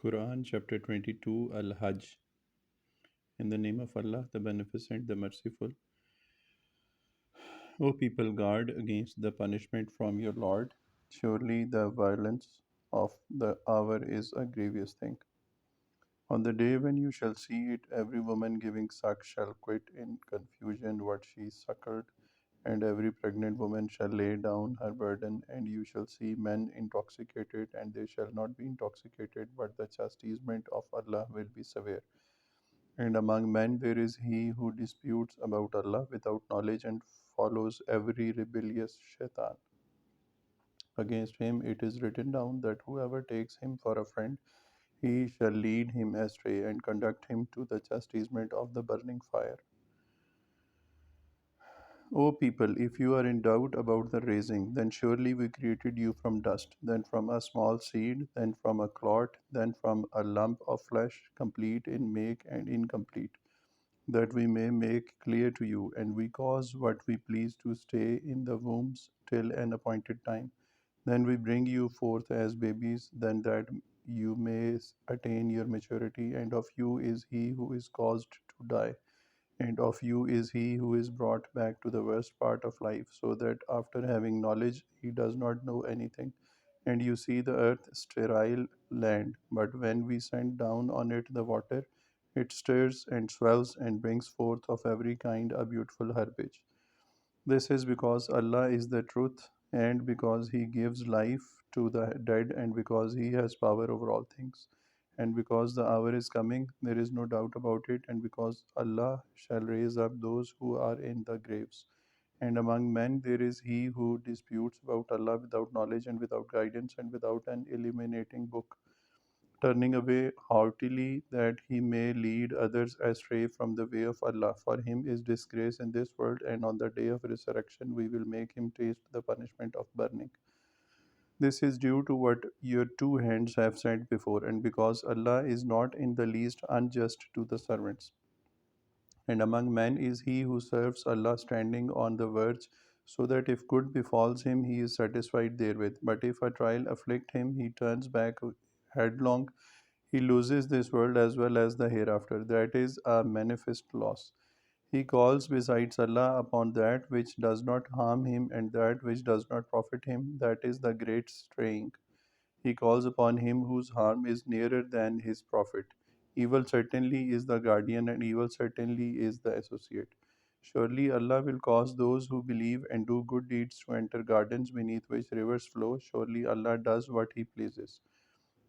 Quran chapter 22 Al-Hajj. In the name of Allah, the Beneficent, the Merciful. O people, guard against the punishment from your Lord. Surely the violence of the hour is a grievous thing. On the day when you shall see it, every woman giving suck shall quit in confusion what she suckled, and every pregnant woman shall lay down her burden, and you shall see men intoxicated, and they shall not be intoxicated, but the chastisement of Allah will be severe. And among men there is he who disputes about Allah without knowledge and follows every rebellious shaitan. Against him it is written down that whoever takes him for a friend, he shall lead him astray and conduct him to the chastisement of the burning fire. O people, if you are in doubt about the raising, then surely we created you from dust, then from a small seed, then from a clot, then from a lump of flesh, complete in make and incomplete, that we may make clear to you, and we cause what we please to stay in the wombs till an appointed time. Then we bring you forth as babies, then that you may attain your maturity, and of you is he who is caused to die, and of you is he who is brought back to the worst part of life, so that after having knowledge he does not know anything. And you see the earth sterile land, but when we send down on it the water, it stirs and swells and brings forth of every kind a beautiful herbage. This is because Allah is the truth, and because He gives life to the dead, and because He has power over all things. And because the hour is coming, there is no doubt about it, and because Allah shall raise up those who are in the graves. And among men there is he who disputes about Allah without knowledge and without guidance and without an illuminating book, turning away haughtily that he may lead others astray from the way of Allah. For him is disgrace in this world, and on the day of resurrection we will make him taste the punishment of burning. This is due to what your two hands have said before, and because Allah is not in the least unjust to the servants. And among men is he who serves Allah standing on the verge, so that if good befalls him, he is satisfied therewith. But if a trial afflict him, he turns back headlong. He loses this world as well as the hereafter. That is a manifest loss. He calls besides Allah upon that which does not harm him and that which does not profit him. That is the great straying. He calls upon him whose harm is nearer than his profit. Evil certainly is the guardian, and evil certainly is the associate. Surely Allah will cause those who believe and do good deeds to enter gardens beneath which rivers flow. Surely Allah does what He pleases.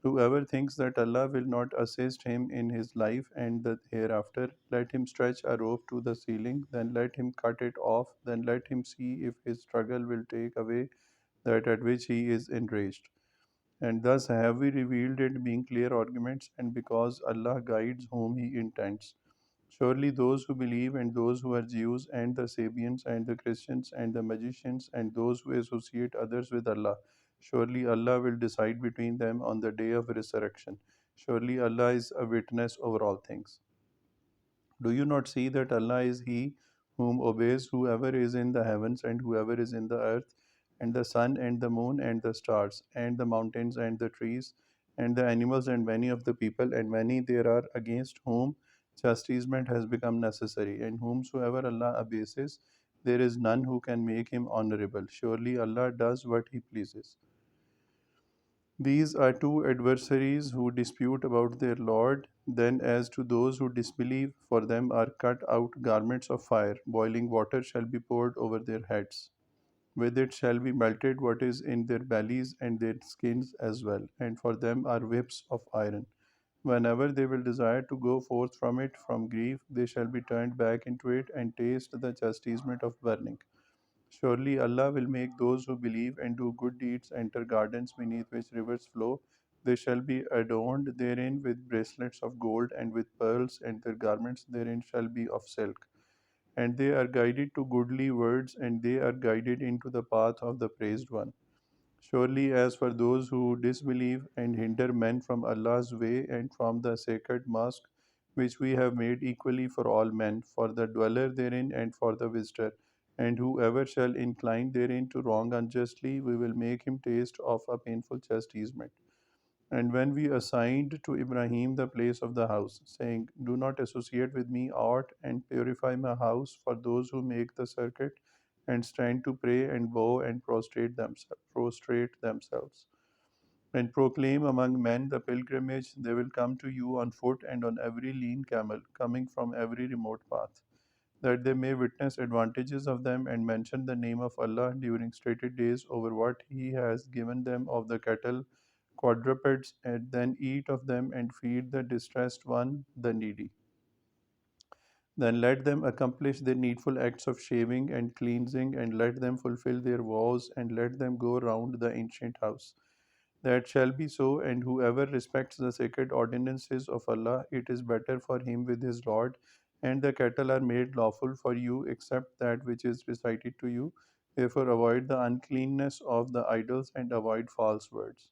Whoever thinks that Allah will not assist him in his life and the hereafter, let him stretch a rope to the ceiling, then let him cut it off, then let him see if his struggle will take away that at which he is enraged. And thus have we revealed it being clear arguments, and because Allah guides whom He intends. Surely those who believe and those who are Jews and the Sabians and the Christians and the magicians and those who associate others with Allah, surely Allah will decide between them on the day of resurrection. Surely Allah is a witness over all things. Do you not see that Allah is He whom obeys whoever is in the heavens and whoever is in the earth, and the sun and the moon and the stars, and the mountains and the trees, and the animals and many of the people, and many there are against whom chastisement has become necessary, and whomsoever Allah abases, there is none who can make him honorable. Surely Allah does what He pleases. These are two adversaries who dispute about their Lord. Then, as to those who disbelieve, for them are cut out garments of fire. Boiling water shall be poured over their heads. With it shall be melted what is in their bellies and their skins as well. And for them are whips of iron. Whenever they will desire to go forth from it from grief, they shall be turned back into it and taste the chastisement of burning. Surely Allah will make those who believe and do good deeds enter gardens beneath which rivers flow. They shall be adorned therein with bracelets of gold and with pearls, and their garments therein shall be of silk. And they are guided to goodly words, and they are guided into the path of the praised one. Surely, as for those who disbelieve and hinder men from Allah's way and from the sacred mosque, which we have made equally for all men, for the dweller therein and for the visitor, and whoever shall incline therein to wrong unjustly, we will make him taste of a painful chastisement. And when we assigned to Ibrahim the place of the house, saying, do not associate with me aught, and purify my house for those who make the circuit and stand to pray and bow and prostrate themselves. And proclaim among men the pilgrimage, they will come to you on foot and on every lean camel, coming from every remote path, that they may witness advantages of them and mention the name of Allah during stated days over what He has given them of the cattle, quadrupeds, and then eat of them and feed the distressed one, the needy. Then let them accomplish their needful acts of shaving and cleansing, and let them fulfill their vows, and let them go round the ancient house. That shall be so, and whoever respects the sacred ordinances of Allah, it is better for him with his Lord, and the cattle are made lawful for you, except that which is recited to you. Therefore, avoid the uncleanness of the idols and avoid false words.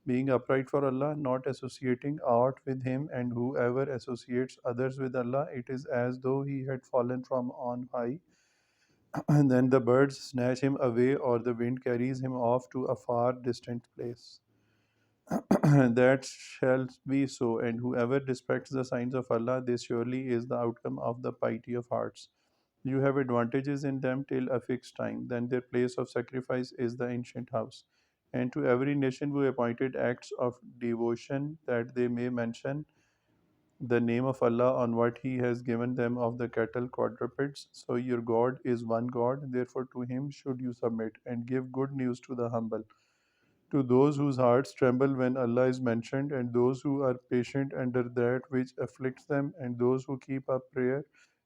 Being upright for Allah, not associating aught with Him, and whoever associates others with Allah, it is as though he had fallen from on high, and then the birds snatch him away, or the wind carries him off to a far distant place. That shall be so, and whoever respects the signs of Allah, this surely is the outcome of the piety of hearts. You have advantages in them till a fixed time, then their place of sacrifice is the ancient house. And to every nation we appointed acts of devotion that they may mention the name of Allah on what He has given them of the cattle quadrupeds. So your God is one God, therefore to Him should you submit, and give good news to the humble, to those whose hearts tremble when Allah is mentioned, and those who are patient under that which afflicts them, and those who keep up prayer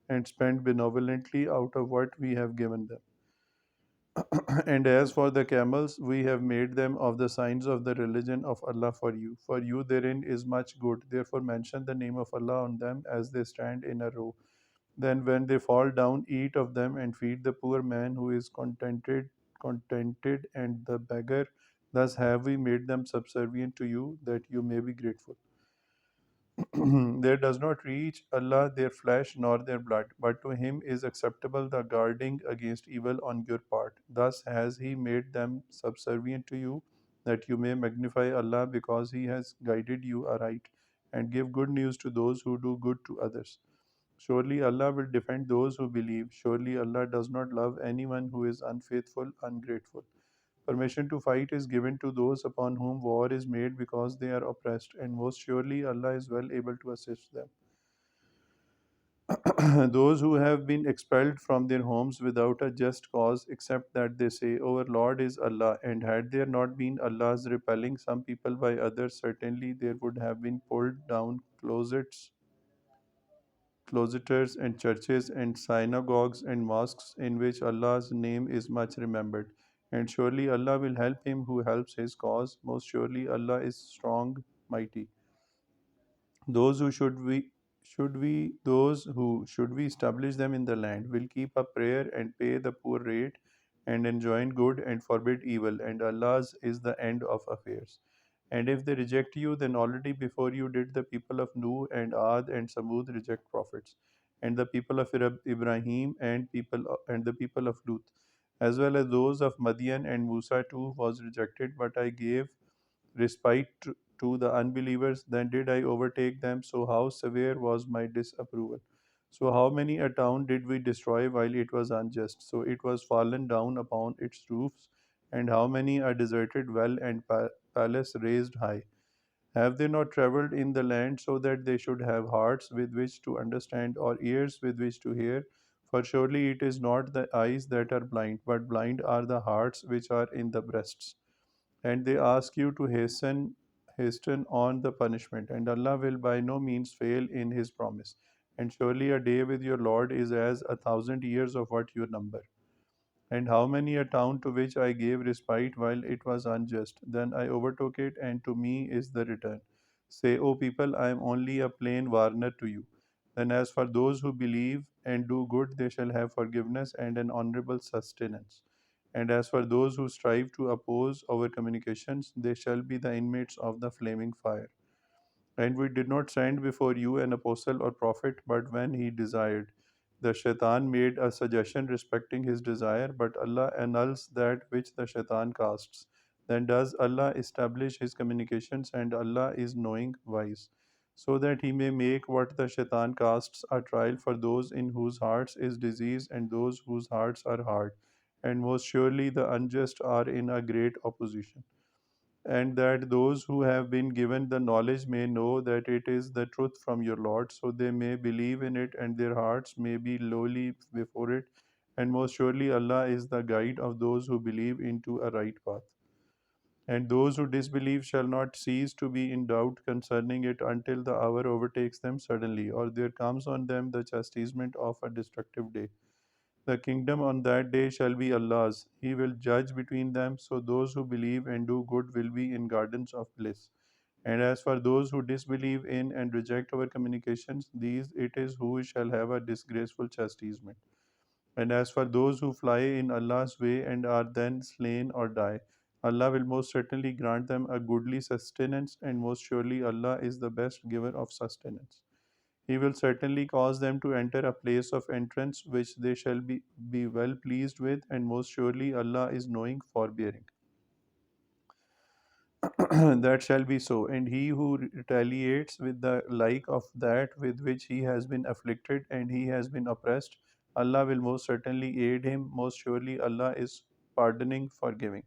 and spend benevolently out of what we have given them. And as for the camels, we have made them of the signs of the religion of Allah for you. For you therein is much good. Therefore mention the name of Allah on them as they stand in a row. Then when they fall down, eat of them and feed the poor man who is contented and the beggar. Thus have we made them subservient to you, that you may be grateful. There does not reach Allah their flesh nor their blood, but to Him is acceptable the guarding against evil on your part. Thus has He made them subservient to you, that you may magnify Allah because He has guided you aright, and give good news to those who do good to others. Surely Allah will defend those who believe. Surely Allah does not love anyone who is unfaithful, ungrateful. Permission to fight is given to those upon whom war is made because they are oppressed, and most surely Allah is well able to assist them. Those who have been expelled from their homes without a just cause, except that they say, our Lord is Allah, and had there not been Allah's repelling some people by others, certainly there would have been pulled down cloisters and churches and synagogues and mosques in which Allah's name is much remembered. And surely Allah will help him who helps his cause. Most surely Allah is strong, mighty. Those who should we establish them in the land will keep up prayer and pay the poor rate and enjoin good and forbid evil, and Allah's is the end of affairs. And if they reject you, then already before you did the people of Nuh and Ad and Samud reject prophets, and the people of Ibrahim and the people of Lut, as well as those of Madian and Musa too was rejected. But I gave respite to the unbelievers. Then did I overtake them. So how severe was my disapproval? So how many a town did we destroy while it was unjust? So it was fallen down upon its roofs, and how many a deserted well and palace raised high? Have they not traveled in the land so that they should have hearts with which to understand or ears with which to hear? For surely it is not the eyes that are blind, but blind are the hearts which are in the breasts. And they ask you to hasten on the punishment, and Allah will by no means fail in His promise. And surely a day with your Lord is as 1,000 years of what you number. And how many a town to which I gave respite while it was unjust? Then I overtook it, and to me is the return. Say, O people, I am only a plain warner to you. Then, as for those who believe and do good, they shall have forgiveness and an honorable sustenance. And as for those who strive to oppose our communications, they shall be the inmates of the flaming fire. And we did not send before you an apostle or prophet, but when he desired. The shaitan made a suggestion respecting his desire, but Allah annuls that which the shaitan casts. then does Allah establish his communications, and Allah is knowing wise, so that he may make what the shaitan casts a trial for those in whose hearts is disease and those whose hearts are hard. And most surely the unjust are in a great opposition, and that those who have been given the knowledge may know that it is the truth from your Lord, so they may believe in it, and their hearts may be lowly before it. And most surely Allah is the guide of those who believe into a right path. And those who disbelieve shall not cease to be in doubt concerning it until the hour overtakes them suddenly, or there comes on them the chastisement of a destructive day. The kingdom on that day shall be Allah's. He will judge between them, so those who believe and do good will be in gardens of bliss. And as for those who disbelieve in and reject our communications, these it is who shall have a disgraceful chastisement. And as for those who fly in Allah's way and are then slain or die, Allah will most certainly grant them a goodly sustenance, and most surely Allah is the best giver of sustenance. He will certainly cause them to enter a place of entrance which they shall be well pleased with, and most surely Allah is knowing, forbearing. That shall be so. And he who retaliates with the like of that with which he has been afflicted and he has been oppressed, Allah will most certainly aid him. Most surely Allah is pardoning, forgiving.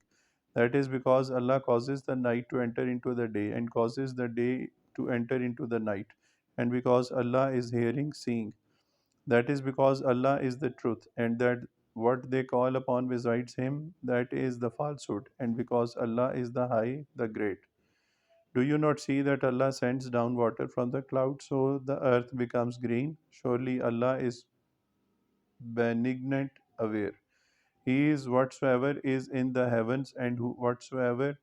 That is because Allah causes the night to enter into the day and causes the day to enter into the night. And because Allah is hearing, seeing. That is because Allah is the truth, and that what they call upon besides Him, that is the falsehood. And because Allah is the High, the Great. Do you not see that Allah sends down water from the cloud so the earth becomes green? Surely Allah is benignant, aware. He is whatsoever is in the heavens, and whatsoever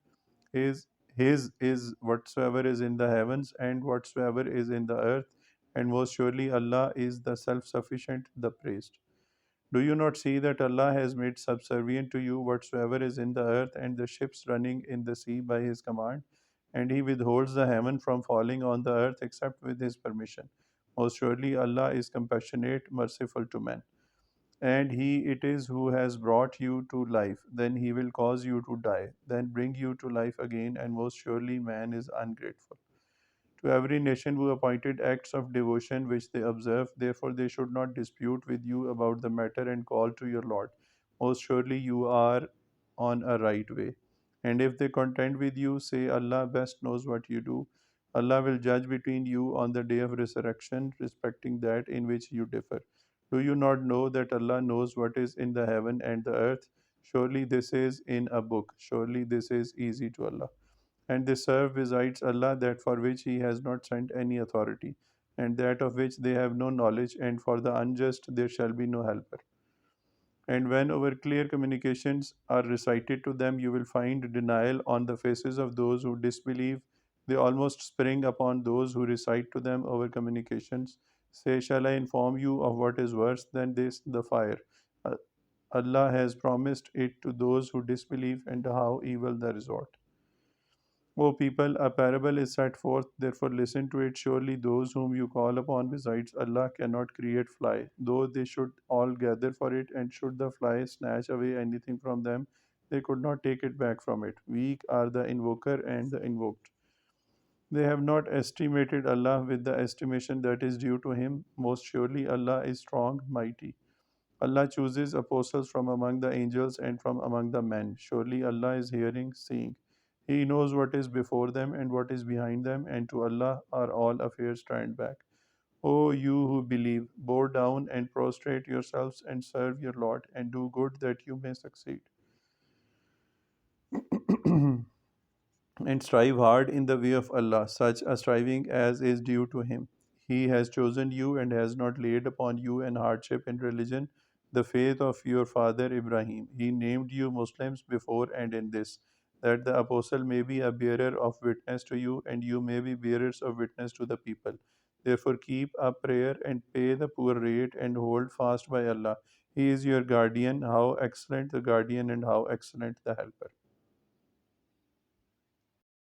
is His is whatsoever is in the heavens and whatsoever is in the earth, and most surely Allah is the self sufficient, the praised. Do you not see that Allah has made subservient to you whatsoever is in the earth and the ships running in the sea by His command? And He withholds the heaven from falling on the earth except with His permission. Most surely Allah is compassionate, merciful to men. And He it is who has brought you to life, then He will cause you to die, then bring you to life again, and most surely man is ungrateful. To every nation who appointed acts of devotion which they observe, therefore they should not dispute with you about the matter and call to your Lord. Most surely you are on a right way. And if they contend with you, say Allah best knows what you do. Allah will judge between you on the day of resurrection respecting that in which you differ. Do you not know that Allah knows what is in the heaven and the earth? Surely this is in a book. Surely this is easy to Allah. And they serve besides Allah that for which He has not sent any authority, and that of which they have no knowledge, and for the unjust there shall be no helper. And when our clear communications are recited to them, you will find denial on the faces of those who disbelieve. They almost spring upon those who recite to them our communications. Say, shall I inform you of what is worse than this, the fire? Uh, Allah has promised it to those who disbelieve, and how evil the resort. O people, a parable is set forth, therefore listen to it. Surely those whom you call upon besides Allah cannot create fly, though they should all gather for it, and should the fly snatch away anything from them, they could not take it back from it. Weak are the invoker and the invoked. They have not estimated Allah with the estimation that is due to Him. Most surely Allah is strong, mighty. Allah chooses apostles from among the angels and from among the men. Surely Allah is hearing, seeing. He knows what is before them and what is behind them, and to Allah are all affairs turned back. O you who believe, bow down and prostrate yourselves and serve your Lord, and do good that you may succeed. And strive hard in the way of Allah, such a striving as is due to Him. He has chosen you and has not laid upon you an hardship in religion, the faith of your father Ibrahim. He named you Muslims before and in this, that the apostle may be a bearer of witness to you, and you may be bearers of witness to the people. Therefore, keep up prayer and pay the poor rate and hold fast by Allah. He is your guardian. How excellent the guardian and how excellent the helper.